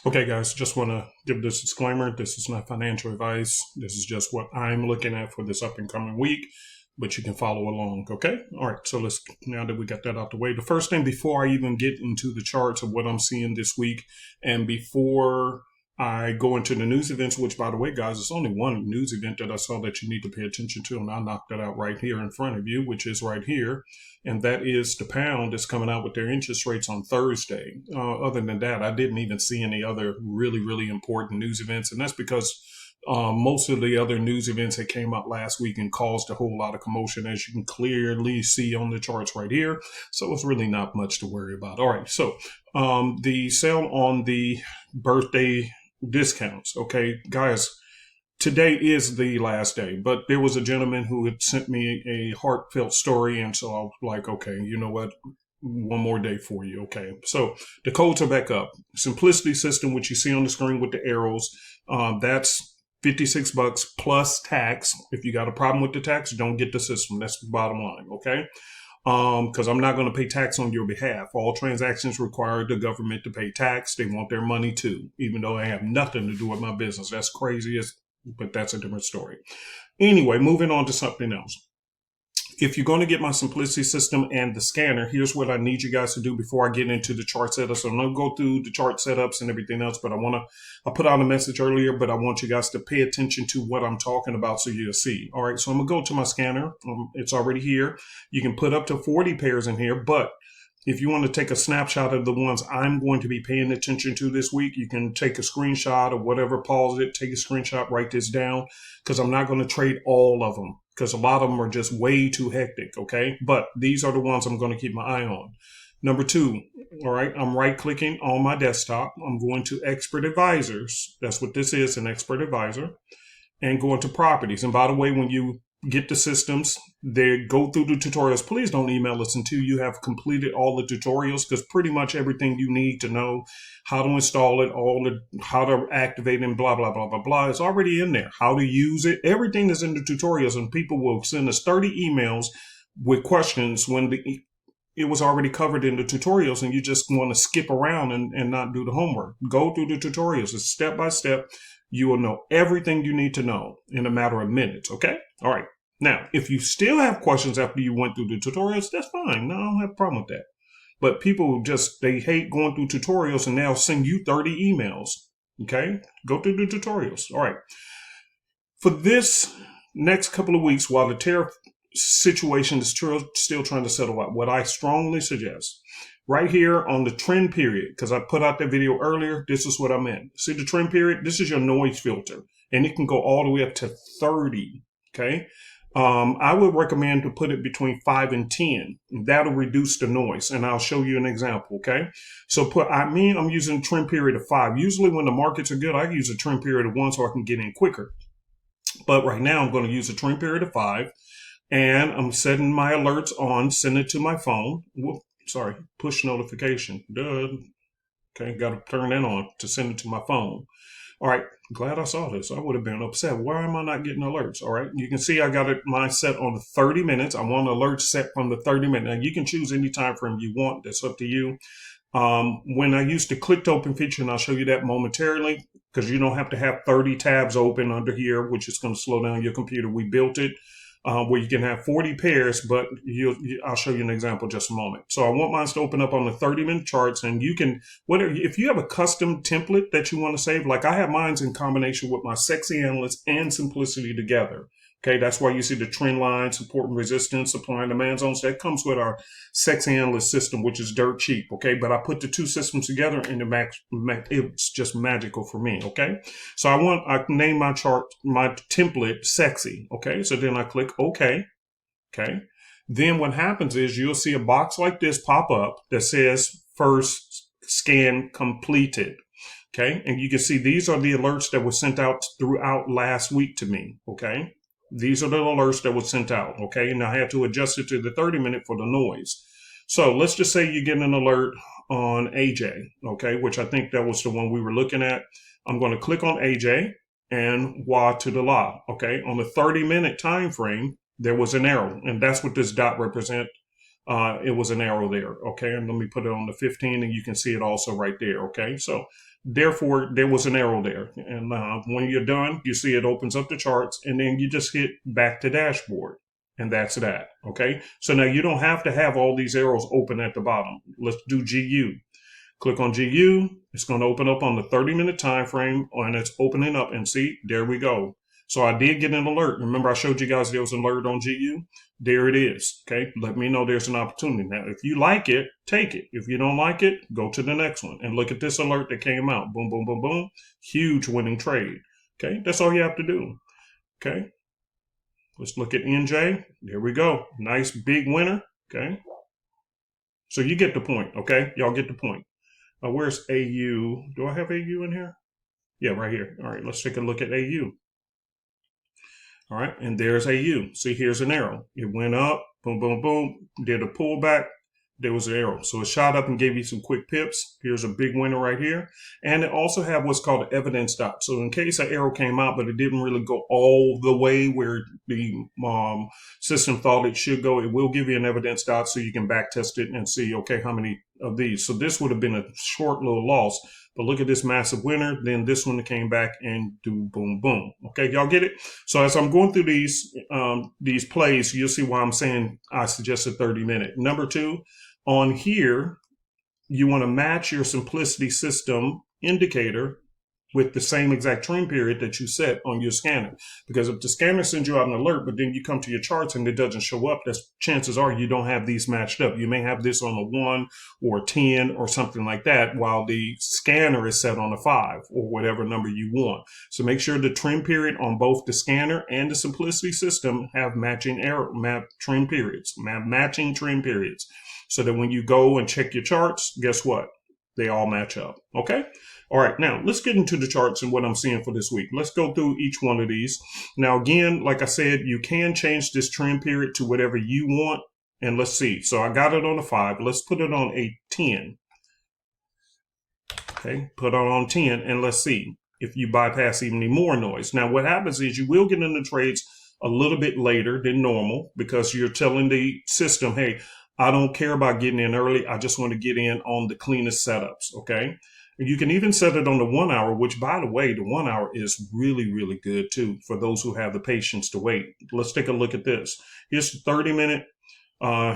Okay, guys, just want to give this disclaimer. This is not financial advice. This is just what I'm looking at for this up and coming week, but you can follow along. Okay. All right. So now that we got that out the way, the first thing before I even get into the charts of what I'm seeing this week, and before I go into the news events, which by the way, guys, it's only one news event that I saw that you need to pay attention to. And I knocked that out right here in front of you, which is right here. And that is the pound is coming out with their interest rates on Thursday. Other than that, I didn't even see any other really important news events. And that's because most of the other news events that came out last week and caused a whole lot of commotion, as you can clearly see on the charts right here. So it's really not much to worry about. All right. So the sale on the birthday discounts. Okay, guys. Today is the last day, but there was a gentleman who had sent me a heartfelt story, and so I was like, okay, you know what? One more day for you. Okay, so the codes are back up. Simplicity system, which you see on the screen with the arrows, that's $56 plus tax. If you got a problem with the tax, don't get the system. That's the bottom line. Okay. Because I'm not going to pay tax on your behalf. All transactions require the government to pay tax. They want their money too, even though I have nothing to do with my business. That's crazy, but that's a different story. Anyway, moving on to something else. If you're going to get my simplicity system and the scanner, here's what I need you guys to do before I get into the chart setups. So I'm going to go through the chart setups and everything else, but I put out a message earlier, but I want you guys to pay attention to what I'm talking about so you'll see. All right, so I'm going to go to my scanner. It's already here. You can put up to 40 pairs in here, but if you want to take a snapshot of the ones I'm going to be paying attention to this week, you can take a screenshot or whatever, pause it, take a screenshot, write this down, because I'm not going to trade all of them because a lot of them are just way too hectic, okay? But these are the ones I'm going to keep my eye on. Number two, all right, I'm right-clicking on my desktop. I'm going to Expert Advisors. That's what this is, an Expert Advisor. And going to Properties. And by the way, when you get the systems, they go through the tutorials. Please don't email us until you have completed all the tutorials, because pretty much everything you need to know how to install it, how to activate it, and blah, blah, blah, blah, blah, is already in there. How to use it. Everything is in the tutorials, and people will send us 30 emails with questions when it was already covered in the tutorials, and you just want to skip around and not do the homework. Go through the tutorials. It's step by step. You will know everything you need to know in a matter of minutes. Okay. All right. Now, if you still have questions after you went through the tutorials, that's fine. No, I don't have a problem with that. But people they hate going through tutorials, and they'll send you 30 emails. Okay. Go through the tutorials. All right. For this next couple of weeks, while the tariff situation is still trying to settle out, what I strongly suggest right here on the trend period, because I put out that video earlier, this is what I meant. See the trend period? This is your noise filter, and it can go all the way up to 30. Okay. I would recommend to put it between 5 and 10. That'll reduce the noise, and I'll show you an example. Okay. So I'm using a trend period of 5. Usually when the markets are good, I use a trend period of 1 so I can get in quicker. But right now I'm going to use a trend period of 5, and I'm setting my alerts on, send it to my phone. Sorry, push notification. Duh. Okay, got to turn that on to send it to my phone. All right, glad I saw this. I would have been upset. Why am I not getting alerts? All right, you can see I got mine set on the 30 minutes. I want alerts set from the 30 minutes. Now, you can choose any time frame you want. That's up to you. When I used the click to open feature, and I'll show you that momentarily, because you don't have to have 30 tabs open under here, which is going to slow down your computer. We built it where you can have 40 pairs, but I'll show you an example in just a moment. So I want mine to open up on the 30-minute charts, and you can, if you have a custom template that you want to save, like I have mine in combination with my Sexy Analyst and Simplicity together. Okay, that's why you see the trend line, support and resistance, supply and demand zones. That comes with our Sexy Analyst system, which is dirt cheap. Okay, but I put the two systems together, and it's just magical for me. Okay, so I name my chart, my template, Sexy. Okay, so then I click OK. Okay, then what happens is you'll see a box like this pop up that says first scan completed. Okay, and you can see these are the alerts that were sent out throughout last week to me. Okay. These are the alerts that were sent out, okay? And I had to adjust it to the 30-minute for the noise. So let's just say you get an alert on AJ, okay, which I think that was the one we were looking at. I'm going to click on AJ and wah to the la, okay? On the 30-minute time frame, there was an arrow, and that's what this dot represents. It was an arrow there, okay? And let me put it on the 15, and you can see it also right there, okay? So Therefore, there was an arrow there. And when you're done, you see it opens up the charts, and then you just hit back to dashboard. And that's that. Okay. So now you don't have to have all these arrows open at the bottom. Let's do GU. Click on GU. It's going to open up on the 30-minute time frame, and it's opening up. And see, there we go. So I did get an alert. Remember, I showed you guys there was an alert on GU. There it is. Okay. Let me know there's an opportunity. Now, if you like it, take it. If you don't like it, go to the next one. And look at this alert that came out. Boom, boom, boom, boom. Huge winning trade. Okay. That's all you have to do. Okay. Let's look at NJ. There we go. Nice big winner. Okay. So you get the point. Okay. Y'all get the point. Where's AU? Do I have AU in here? Yeah, right here. All right. Let's take a look at AU. All right, and there's AU. See, here's an arrow. It went up, boom, boom, boom, did a pullback. There was an arrow. So it shot up and gave you some quick pips. Here's a big winner right here. And it also have what's called an evidence dot. So in case an arrow came out, but it didn't really go all the way where the system thought it should go, it will give you an evidence dot so you can back test it and see, okay, how many of these. So this would have been a short little loss. But look at this massive winner. Then this one came back and do boom, boom. Okay, y'all get it? So as I'm going through these plays, you'll see why I'm saying I suggested 30-minute. Number two, on here, you want to match your simplicity system indicator with the same exact trend period that you set on your scanner. Because if the scanner sends you out an alert, but then you come to your charts and it doesn't show up, that's chances are you don't have these matched up. You may have this on a 1 or a 10 or something like that, while the scanner is set on a 5 or whatever number you want. So make sure the trend period on both the scanner and the simplicity system have matching trend periods, matching trend periods. So that when you go and check your charts, guess what? They all match up. Okay. All right, now let's get into the charts and what I'm seeing for this week. Let's go through each one of these. Now, again, like I said, you can change this trend period to whatever you want. And let's see. So I got it on a 5. Let's put it on a 10. Okay, put it on 10 and let's see if you bypass even more noise. Now, what happens is you will get into trades a little bit later than normal because you're telling the system, hey, I don't care about getting in early. I just want to get in on the cleanest setups. Okay. You can even set it on the 1 hour, which, by the way, the 1 hour is really, really good, too, for those who have the patience to wait. Let's take a look at this. Here's the 30-minute.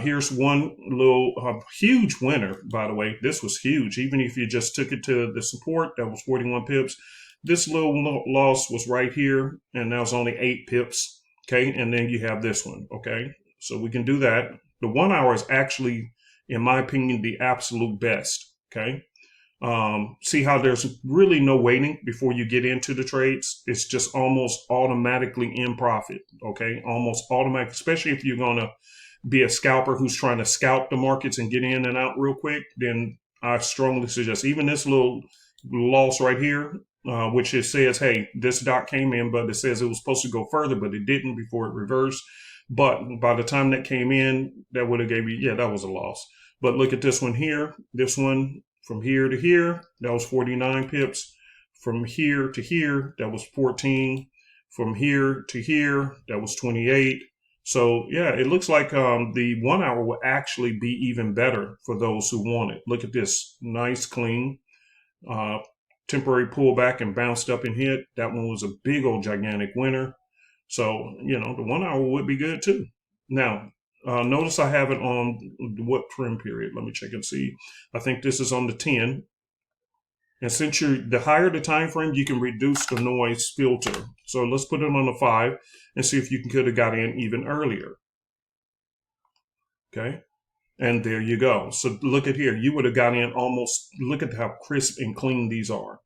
Here's one little huge winner, by the way. This was huge. Even if you just took it to the support, that was 41 pips. This little loss was right here, and that was only 8 pips. Okay, and then you have this one. Okay, so we can do that. The 1 hour is actually, in my opinion, the absolute best. Okay. See how there's really no waiting before you get into the trades. It's just almost automatically in profit. Okay. Almost automatic, especially if you're going to be a scalper who's trying to scalp the markets and get in and out real quick. Then I strongly suggest even this little loss right here, which it says, hey, this dot came in, but it says it was supposed to go further, but it didn't before it reversed. But by the time that came in, that would have gave you, yeah, that was a loss. But look at this one here. This one, from here to here, that was 49 pips. From here to here, that was 14. From here to here, that was 28. So, yeah, it looks like the 1 hour will actually be even better for those who want it. Look at this. Nice, clean, temporary pullback and bounced up and hit. That one was a big old gigantic winner. So, you know, the 1 hour would be good, too. Now, notice I have it on what trend period? Let me check and see. I think this is on the 10. And since the higher the time frame, you can reduce the noise filter. So let's put it on the 5 and see if you could have got in even earlier. Okay. And there you go. So look at here. You would have got in almost, look at how crisp and clean these are.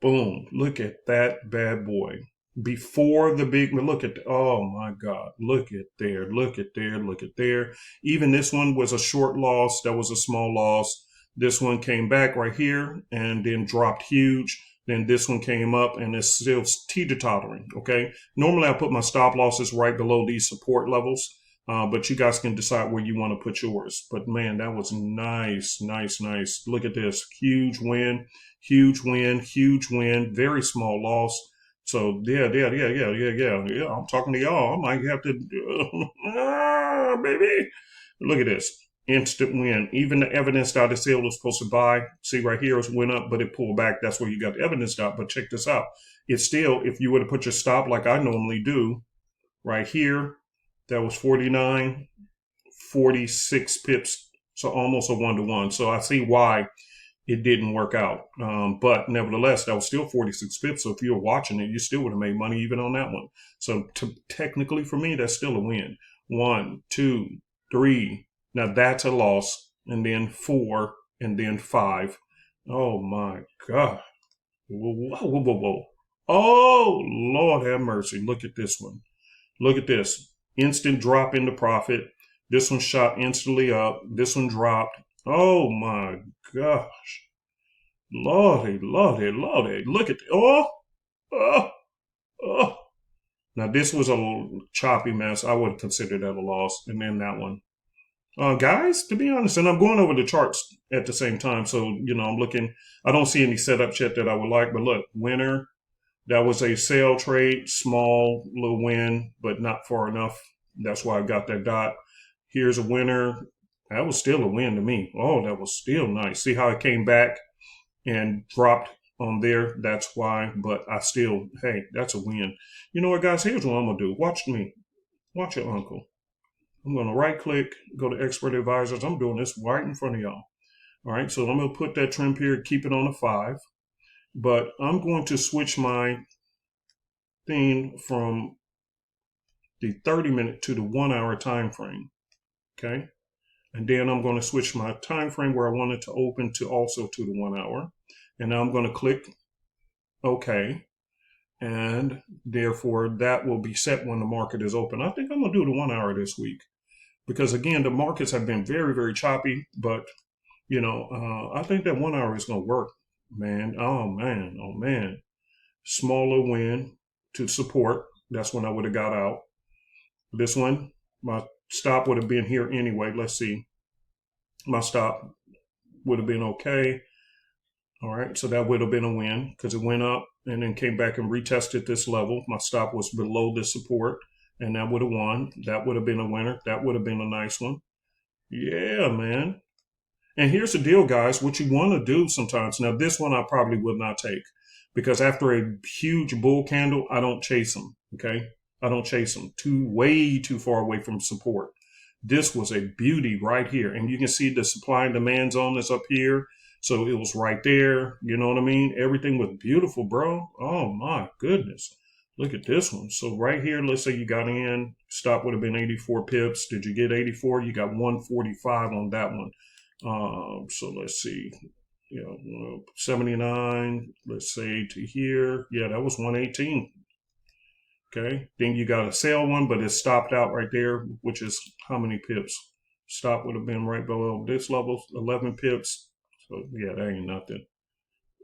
Boom. Look at that bad boy. Before the big, look at, oh my God, look at there, look at there, look at there. Even this one was a short loss. That was a small loss. This one came back right here and then dropped huge. Then this one came up and it's still teeter-tottering, okay? Normally I put my stop losses right below these support levels, but you guys can decide where you want to put yours. But man, that was nice, nice, nice. Look at this, huge win, huge win, huge win, very small loss. So yeah. I'm talking to y'all. I might have to, baby. Look at this. instant win. Even the evidence dot is still was supposed to buy. See right here, it went up, but it pulled back. That's where you got the evidence dot. But check this out. It's still, if you were to put your stop like I normally do, right here, that was 49, 46 pips. So almost a 1-to-1. So I see why it didn't work out. But nevertheless, that was still 46 pips. So if you were watching it, you still would have made money even on that one. So technically for me, that's still a win. 1, 2, 3. Now that's a loss. And then 4, and then 5. Oh my God. Whoa, whoa, whoa, whoa. Oh, Lord have mercy. Look at this one. Look at this. Instant drop into profit. This one shot instantly up. This one dropped. Oh my gosh. Lordy, lordy, lordy. Look at, oh, oh, oh. Now this was a choppy mess. I would consider that a loss. And then that one. Guys, to be honest, and I'm going over the charts at the same time. So, I'm looking, I don't see any setup yet that I would like, but look, winner, that was a sell trade, small little win, but not far enough. That's why I got that dot. Here's a winner. That was still a win to me. Oh, that was still nice. See how it came back and dropped on there? That's why, but I still, hey, that's a win. You know what, guys? Here's what I'm going to do. Watch me. Watch your uncle. I'm going to right click, go to expert advisors. I'm doing this right in front of y'all. All right, so I'm going to put that trim period, keep it on a 5. But I'm going to switch my thing from the 30-minute to the 1-hour time frame. Okay, and then I'm going to switch my time frame where I want it to open to also to the 1 hour. And now I'm going to click OK. And therefore, that will be set when the market is open. I think I'm going to do the 1 hour this week. Because again, the markets have been very, very choppy, but I think that 1 hour is going to work, man. Oh man, oh man. Smaller win to support. That's when I would have got out. This one, my stop would have been here anyway. Let's see. My stop would have been okay. All right, so that would have been a win because it went up and then came back and retested this level. My stop was below the support. And that would have won. That would have been a winner. That would have been a nice one. Yeah, man. And here's the deal, guys. What you want to do sometimes. Now, this one I probably would not take because after a huge bull candle, I don't chase them. Okay. I don't chase them. Way too far away from support. This was a beauty right here. And you can see the supply and demand zone is up here. So it was right there. You know what I mean? Everything was beautiful, bro. Oh, my goodness. Look at this one. So right here, let's say you got in, stop would have been 84 pips. Did you get 84? You got 145 on that one. So let's see, 79, let's say to here. Yeah, that was 118. Okay. Then you got a sell one, but it stopped out right there, which is how many pips? Stop would have been right below this level, 11 pips. So yeah, that ain't nothing.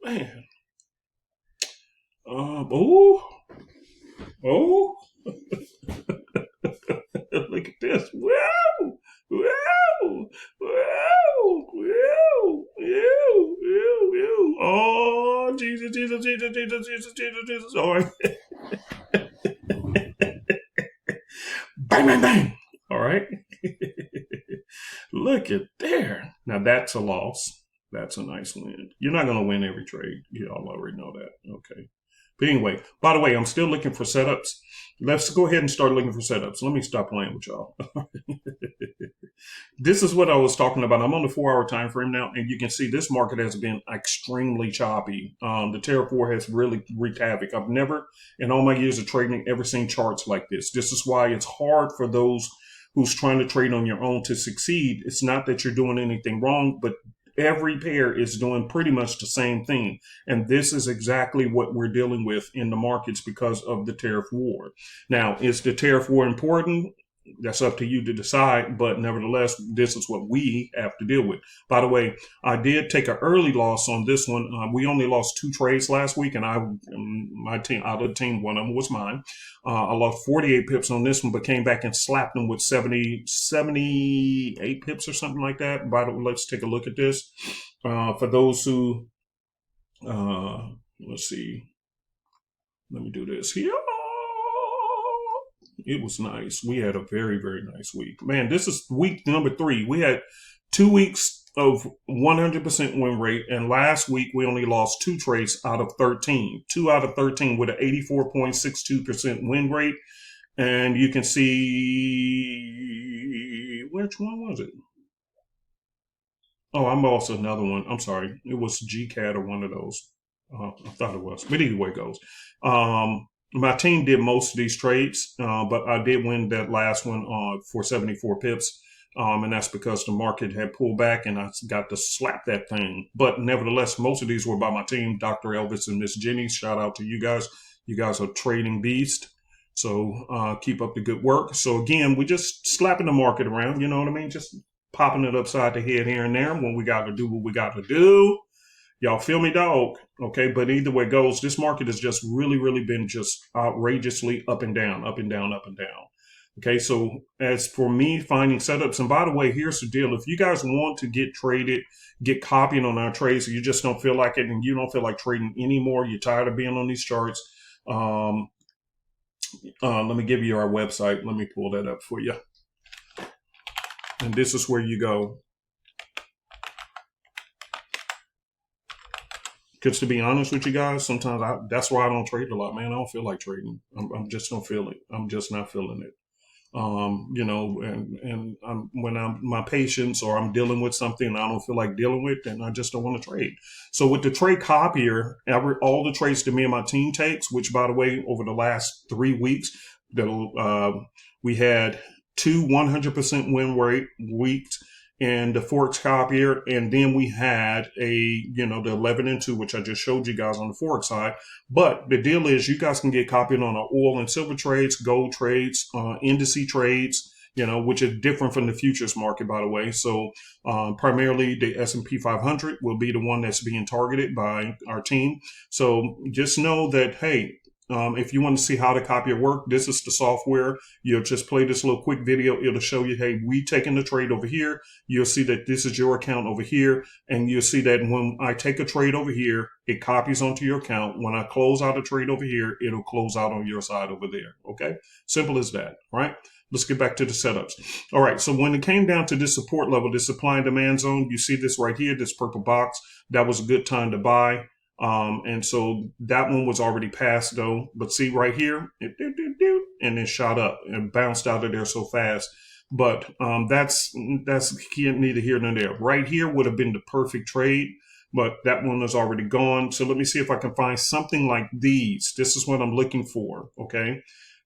Man. Oh, look at this. Wow, wow, wow, wow, wow, wow. Oh, Jesus, Jesus, Jesus, Jesus, Jesus, Jesus, Jesus. All right. Bang, bang, bang. All right. Look at there. Now that's a loss. That's a nice win. You're not going to win every trade. You all already know that. Okay. But anyway, by the way, I'm still looking for setups. Let's go ahead and start looking for setups. Let me stop playing with y'all. This is what I was talking about. I'm on the 4-hour time frame now, and you can see this market has been extremely choppy. The Terra 4 has really wreaked havoc. I've never, in all my years of trading, ever seen charts like this. This is why it's hard for those who's trying to trade on your own to succeed. It's not that you're doing anything wrong, but every pair is doing pretty much the same thing. And this is exactly what we're dealing with in the markets because of the tariff war. Now, is the tariff war important? That's up to you to decide. But nevertheless, this is what we have to deal with. By the way, I did take an early loss on this one. We only lost 2 trades last week, and my team, out of the team, one of them was mine. I lost 48 pips on this one, but came back and slapped them with 78 pips or something like that. By the way, let's take a look at this. For those who, let's see. Let me do this here. It was nice. We had a very, very nice week. Man, this is week number 3. We had 2 weeks of 100% win rate, and last week we only lost 2 trades out of 13. 2 out of 13 with an 84.62% win rate. And you can see, which one was it? Oh, I'm also another one. I'm sorry. It was GCAT or one of those. I thought it was. But either way it goes. My team did most of these trades, but I did win that last one for 74 pips. And that's because the market had pulled back and I got to slap that thing. But nevertheless, most of these were by my team, Dr. Elvis and Miss Jenny. Shout out to you guys. You guys are trading beast. So keep up the good work. So again, we just slapping the market around, you know what I mean? Just popping it upside the head here and there when we got to do what we got to do. Y'all feel me, dog? Okay, but either way it goes, this market has just really, really been just outrageously up and down, up and down, up and down. Okay, so as for me finding setups, and by the way, here's the deal. If you guys want to get traded, get copying on our trades, or you just don't feel like it and you don't feel like trading anymore, you're tired of being on these charts, let me give you our website. Let me pull that up for you. And this is where you go. Because to be honest with you guys, sometimes that's why I don't trade a lot, man. I don't feel like trading. I'm just don't feel it. I'm just not feeling it. You know, and when I'm my patience or I'm dealing with something and I don't feel like dealing with, then I just don't want to trade. So with the trade copier, all the trades that me and my team takes, which by the way, over the last 3 weeks, we had 2 100% win rate weeks and the Forex copier, and then we had the 11 and 2, which I just showed you guys on the Forex side. But the deal is, you guys can get copied on our oil and silver trades, gold trades, indice trades, which are different from the futures market, by the way. So primarily the S&P 500 will be the one that's being targeted by our team. So just know that, hey, if you want to see how the copier work, this is the software. You'll just play this little quick video. It'll show you, hey, we taking the trade over here. You'll see that this is your account over here. And you'll see that when I take a trade over here, it copies onto your account. When I close out a trade over here, it'll close out on your side over there. Okay? Simple as that, right? Let's get back to the setups. All right, so when it came down to this support level, this supply and demand zone, you see this right here, this purple box. That was a good time to buy. And so that one was already passed though, but see right here, and then shot up and bounced out of there so fast. But that's neither here nor there. Right here would have been the perfect trade, but that one is already gone. So let me see if I can find something like these. This is what I'm looking for, okay?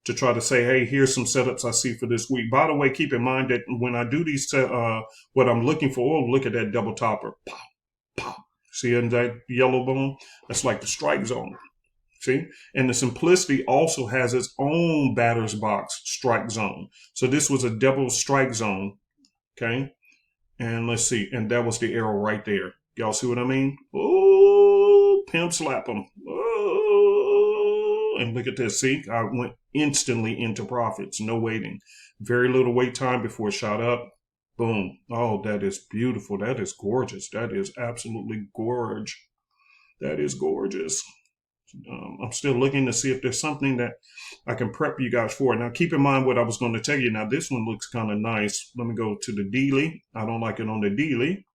To try to say, hey, here's some setups I see for this week. By the way, keep in mind that when I do these, what I'm looking for, oh, look at that double topper. Pop, pop. See in that yellow bone? That's like the strike zone. See? And the Simplicity also has its own batter's box strike zone. So this was a double strike zone. Okay? And let's see. And that was the arrow right there. Y'all see what I mean? Oh, pimp slap them. Oh, and look at this. See? I went instantly into profits. No waiting. Very little wait time before it shot up. Boom. Oh, that is beautiful. That is gorgeous. That is absolutely gorgeous. That is gorgeous. I'm still looking to see if there's something that I can prep you guys for. Now, keep in mind what I was going to tell you. Now, this one looks kind of nice. Let me go to the daily. I don't like it on the daily.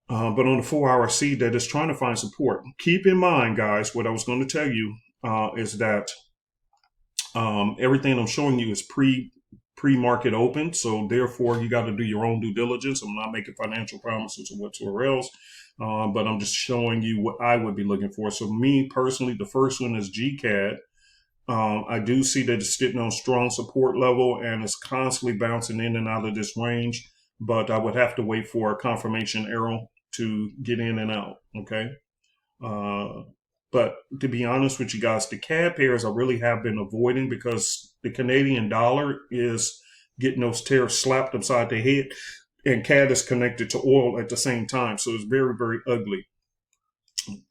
But on the 4-hour, see that it's trying to find support. Keep in mind, guys, what I was going to tell you is that everything I'm showing you is pre-market open, so therefore you got to do your own due diligence. I'm not making financial promises or whatsoever else, but I'm just showing you what I would be looking for. So me personally, the first one is GCAD. I do see that it's sitting on strong support level and it's constantly bouncing in and out of this range, but I would have to wait for a confirmation arrow to get in and out. Okay. But to be honest with you guys, the CAD pairs I really have been avoiding because the Canadian dollar is getting those tariffs slapped upside the head, and CAD is connected to oil at the same time. So it's very, very ugly.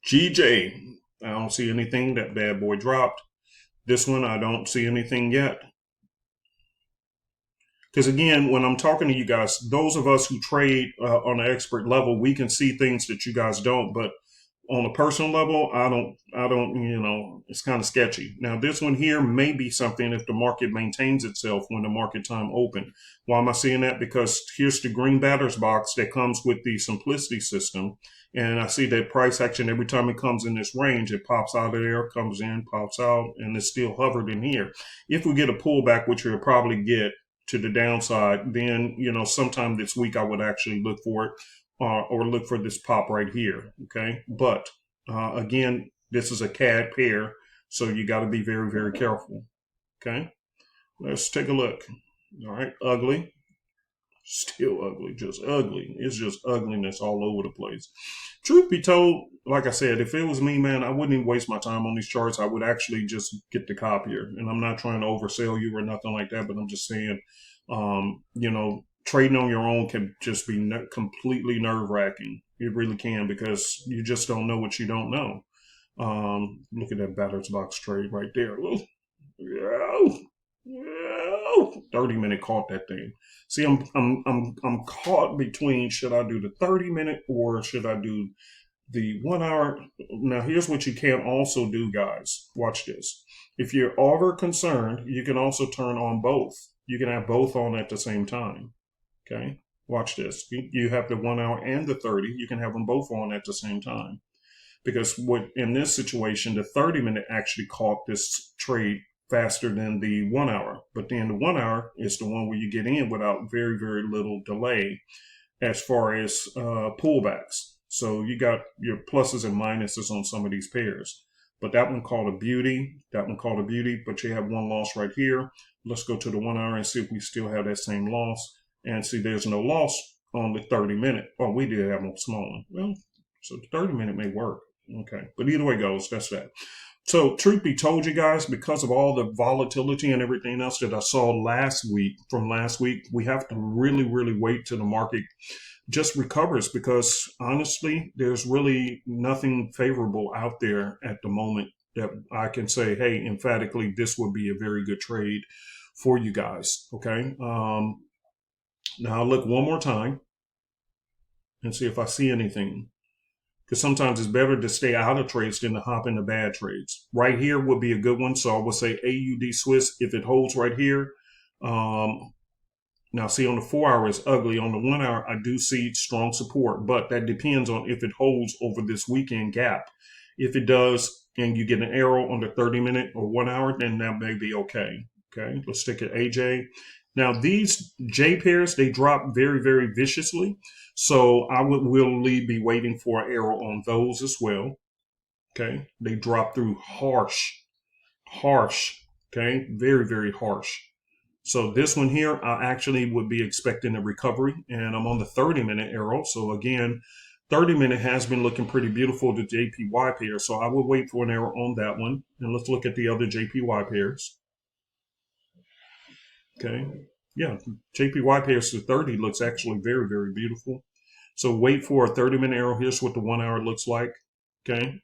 GJ, I don't see anything. That bad boy dropped. This one, I don't see anything yet. Because again, when I'm talking to you guys, those of us who trade on an expert level, we can see things that you guys don't. But on a personal level, I don't, it's kind of sketchy. Now, this one here may be something if the market maintains itself when the market time open. Why am I saying that? Because here's the green batters box that comes with the simplicity system. And I see that price action every time it comes in this range, it pops out of there, comes in, pops out, and it's still hovered in here. If we get a pullback, which we'll probably get to the downside, then, sometime this week I would actually look for it or look for this pop right here. Okay. But again, this is a CAD pair, so you got to be very, very careful. Okay. Let's take a look. All right. Ugly. Still ugly. Just ugly. It's just ugliness all over the place. Truth be told, like I said, if it was me, man, I wouldn't even waste my time on these charts. I would actually just get the copier. And I'm not trying to oversell you or nothing like that, but I'm just saying, trading on your own can just be completely nerve wracking. It really can, because you just don't know what you don't know. Look at that batters box trade right there. Ooh. 30-minute caught that thing. See, I'm caught between, should I do the 30-minute or should I do the 1 hour? Now, here's what you can also do, guys. Watch this. If you're over concerned, you can also turn on both. You can have both on at the same time. Okay, watch this. You have the 1 hour and the 30. You can have them both on at the same time. Because in this situation, the 30-minute actually caught this trade faster than the 1 hour. But then the 1 hour is the one where you get in without very, very little delay as far as pullbacks. So you got your pluses and minuses on some of these pairs. But that one called a beauty. That one called a beauty. But you have one loss right here. Let's go to the 1 hour and see if we still have that same loss. And see, there's no loss on the 30-minute. Oh, we did have a small one. Well, so the 30-minute may work. Okay. But either way goes, that's that. So truth be told, you guys, because of all the volatility and everything else that I saw from last week, we have to really, really wait till the market just recovers, because honestly, there's really nothing favorable out there at the moment that I can say, hey, emphatically, this would be a very good trade for you guys. Okay. Now I'll look one more time and see if I see anything. Because sometimes it's better to stay out of trades than to hop into bad trades. Right here would be a good one. So I would say AUD Swiss, if it holds right here. Now, see, on the 4 hour is ugly. On the 1 hour, I do see strong support. But that depends on if it holds over this weekend gap. If it does, and you get an arrow on the 30-minute or 1 hour, then that may be okay. Okay, let's stick at AJ. Now, these J pairs, they drop very, very viciously. So I will be waiting for an arrow on those as well. Okay, they drop through harsh. Okay, very, very harsh. So this one here, I actually would be expecting a recovery, and I'm on the 30-minute arrow. So again, 30-minute has been looking pretty beautiful, the JPY pair. So I will wait for an arrow on that one. And let's look at the other JPY pairs. Okay. Yeah, JPY pairs to 30 looks actually very, very beautiful. So wait for a 30-minute arrow. Here's what the 1 hour looks like. Okay.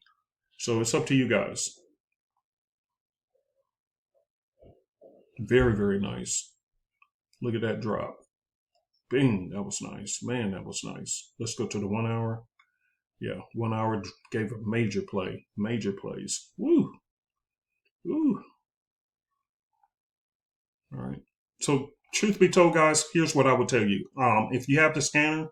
So it's up to you guys. Very, very nice. Look at that drop. Bing. That was nice. Man, that was nice. Let's go to the 1 hour. Yeah, 1 hour gave a major play. Major plays. Woo. Woo. All right. So truth be told, guys, here's what I would tell you. If you have the scanner,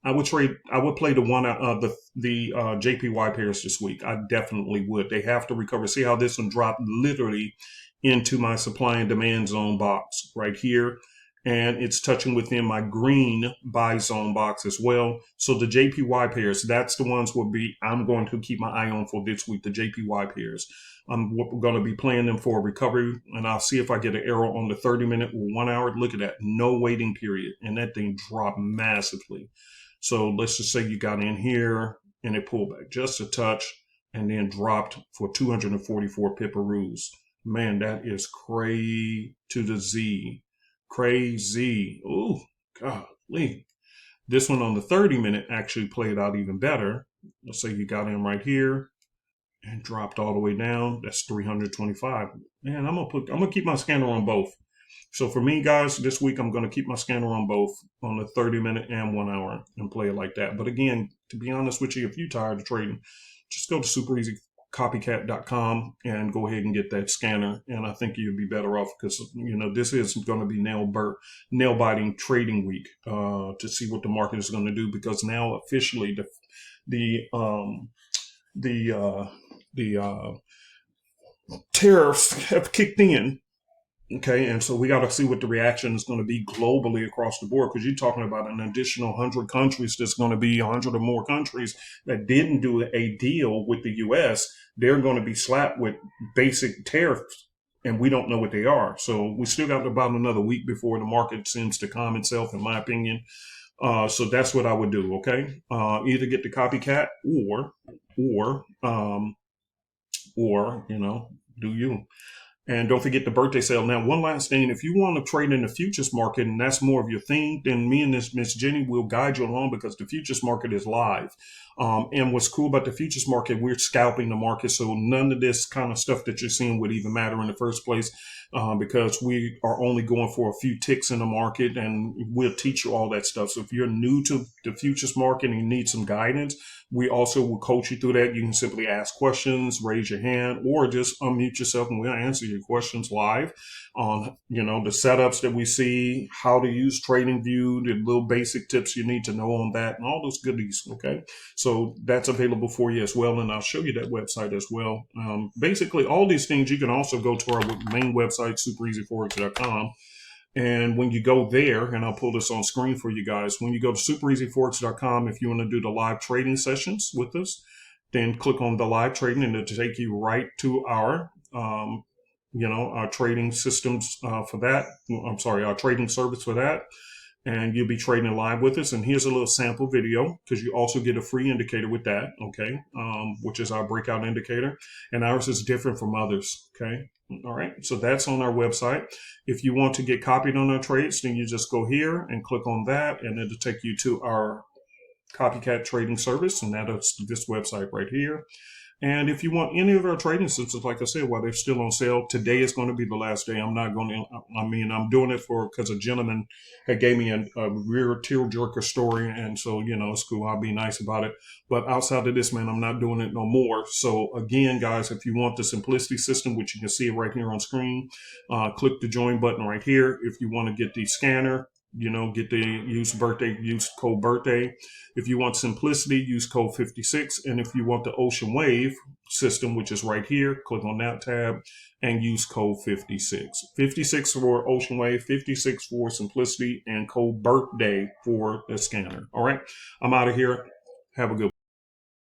I would play the JPY pairs this week. I definitely would. They have to recover. See how this one dropped literally into my supply and demand zone box right here. And it's touching within my green buy zone box as well. So the JPY pairs, that's the ones I'm going to keep my eye on for this week, the JPY pairs. I'm going to be playing them for a recovery, and I'll see if I get an arrow on the 30-minute or 1 hour. Look at that. No waiting period. And that thing dropped massively. So let's just say you got in here and it pulled back just a touch and then dropped for 244 piparoos. Man, that is crazy to the Z. Crazy. Oh, golly. This one on the 30-minute actually played out even better. Let's say you got in right here and dropped all the way down. That's 325. Man, I'm gonna keep my scanner on both. So for me, guys, this week I'm gonna keep my scanner on both on the 30-minute and 1 hour and play it like that. But again, to be honest with you, if you're tired of trading, just go to supereasycopycat.com and go ahead and get that scanner. And I think you'd be better off because, this is going to be nail biting trading week to see what the market is going to do, because now officially the tariffs have kicked in. Okay, and so we got to see what the reaction is going to be globally across the board, because you're talking about an additional 100 countries. There's going to be 100 or more countries that didn't do a deal with the U.S. They're going to be slapped with basic tariffs, and we don't know what they are. So we still got about another week before the market seems to calm itself, in my opinion. So that's what I would do. Okay, either get the copycat or do you. And don't forget the birthday sale. Now, one last thing, if you want to trade in the futures market and that's more of your thing, then me and Miss Jenny will guide you along, because the futures market is live. And what's cool about the futures market, we're scalping the market. So none of this kind of stuff that you're seeing would even matter in the first place, because we are only going for a few ticks in the market, and we'll teach you all that stuff. So if you're new to the futures market and you need some guidance, we also will coach you through that. You can simply ask questions, raise your hand, or just unmute yourself and we'll answer your questions live on, the setups that we see, how to use TradingView, the little basic tips you need to know on that, and all those goodies. Okay. So that's available for you as well. And I'll show you that website as well. Basically all these things, you can also go to our main website, superezforex.com. And when you go there, and I'll pull this on screen for you guys, when you go to superezforex.com, if you want to do the live trading sessions with us, then click on the live trading and it'll take you right to our, our trading systems for that. I'm sorry, our trading service for that. And you'll be trading live with us. And here's a little sample video, because you also get a free indicator with that, okay, which is our breakout indicator. And ours is different from others, okay? All right, so that's on our website. If you want to get copied on our trades, then you just go here and click on that, and it'll take you to our copycat trading service, and that's this website right here. And if you want any of our trading systems, like I said, while they're still on sale, today is going to be the last day. I'm doing it because a gentleman had gave me a real tear-jerker story. And so, it's cool. I'll be nice about it. But outside of this, man, I'm not doing it no more. So again, guys, if you want the simplicity system, which you can see right here on screen, click the join button right here. If you want to get the scanner, get the use code birthday. If you want simplicity, use code 56. And if you want the ocean wave system, which is right here, click on that tab and use code 56. 56 for ocean wave, 56 for simplicity, and code birthday for the scanner. All right. I'm out of here. Have a good one.